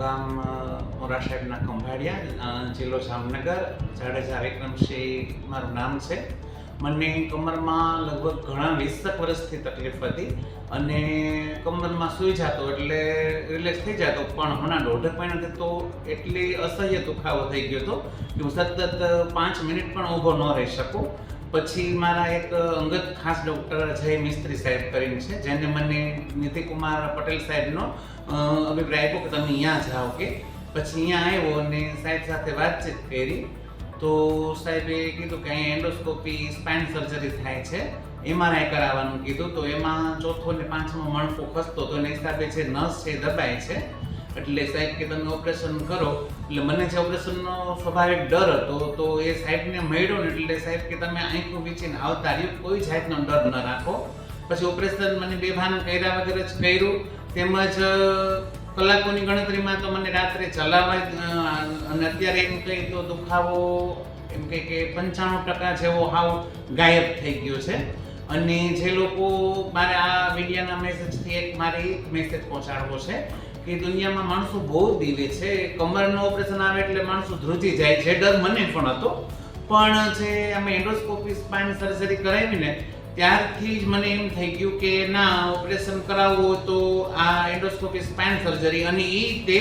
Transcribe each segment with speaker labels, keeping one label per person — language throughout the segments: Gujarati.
Speaker 1: ગામ મોરા સાહેબના ખંભાળિયા, જિલ્લો જામનગર, જાડેજા વિક્રમસિંહ મારું નામ છે. મને કમરમાં લગભગ ઘણા 20 વર્ષથી તકલીફ હતી અને કમરમાં સૂઈ જતો એટલે રિલેક્સ થઈ જતો, પણ હમણાં 1.5 મહિનાથી તો એટલી અસહ્ય દુખાવો થઈ ગયો હતો કે હું સતત 5 મિનિટ પણ ઊભો ન રહી શકું. પછી મારા એક અંગત ખાસ ડૉક્ટર જય મિસ્ત્રી સાહેબ કરીને છે, જેને મને નીતિકુમાર પટેલ સાહેબનો અભિપ્રાય આપ્યો કે તમે અહીંયા જાઓ કે. પછી અહીંયા આવ્યો અને સાહેબ સાથે વાતચીત કરી તો સાહેબે કીધું કે અહીંયા એન્ડોસ્કોપી સ્પાઇન સર્જરી થાય છે, MRI કરાવવાનું કીધું. તો એમાં ચોથો ને પાંચમો મણકો ખસતો તો એના હિસાબે જે નસ છે એ દબાય છે, એટલે સાહેબ કે તમે ઓપરેશન કરો. એટલે મને જે ઓપરેશનનો સ્વાભાવિક ડર હતો તો એ સાહેબને મળ્યો ને એટલે સાહેબ કે તમે આંખો વીંચીને આવતા રહ્યો, કોઈ જાતનો ડર ન રાખો. પછી ઓપરેશન મને બેભાન કર્યા વગર જ કર્યું, તેમજ કલાકોની ગણતરીમાં તો મને રાત્રે ચલાવવા અને અત્યારે એમ કહી તો દુખાવો એમ કે 95% જેવો હાવ ગાયબ થઈ ગયો છે. અને જે લોકો મારે આ વિડીયોના મેસેજથી એક મારી મેસેજ પહોંચાડવો છે કે દુનિયામાં માણસો બહુ દિલે છે. કમરનું ઓપરેશન આવે એટલે માણસો ધ્રુજી જાય છે, ડર મને પણ હતો. પણ જે અમે એન્ડોસ્કોપી સ્પાઇન સર્જરી કરાવી ને ત્યારથી જ મને એમ થઈ ગયું કે ના, ઓપરેશન કરાવવું તો આ એન્ડોસ્કોપી સ્પાઇન સર્જરી, અને એ તે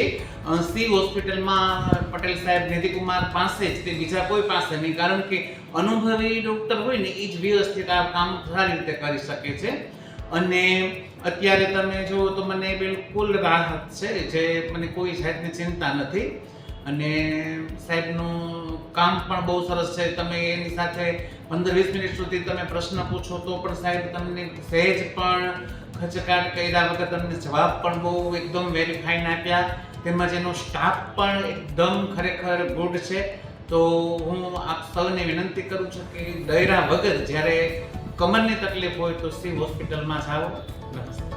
Speaker 1: સી હોસ્પિટલમાં પટેલ સાહેબ નીતિકુમાર પાસે જ, તે બીજા કોઈ પાસે નહીં. કારણ કે અનુભવી ડૉક્ટર હોય ને એ જ વ્યવસ્થિત આ કામ સારી રીતે કરી શકે છે. અને અત્યારે તમે જુઓ તો મને બિલકુલ રાહત છે, જે મને કોઈ જાતની ચિંતા નથી. અને સાહેબનું કામ પણ બહુ સરસ છે. તમે એની સાથે 15-20 મિનિટ સુધી તમે પ્રશ્ન પૂછો તો પણ સાહેબ તમને સહેજ પણ ખચકાટ કર્યા વગર તમને જવાબ પણ બહુ એકદમ વેરીફાઈને આપ્યા. તેમજ એનો સ્ટાફ પણ એકદમ ખરેખર ગુડ છે. તો હું આપ સૌને વિનંતી કરું છું કે ડર્યા વગર જ્યારે કમરની તકલીફ હોય તો સી હોસ્પિટલમાં જાઓ. નમસ્તે.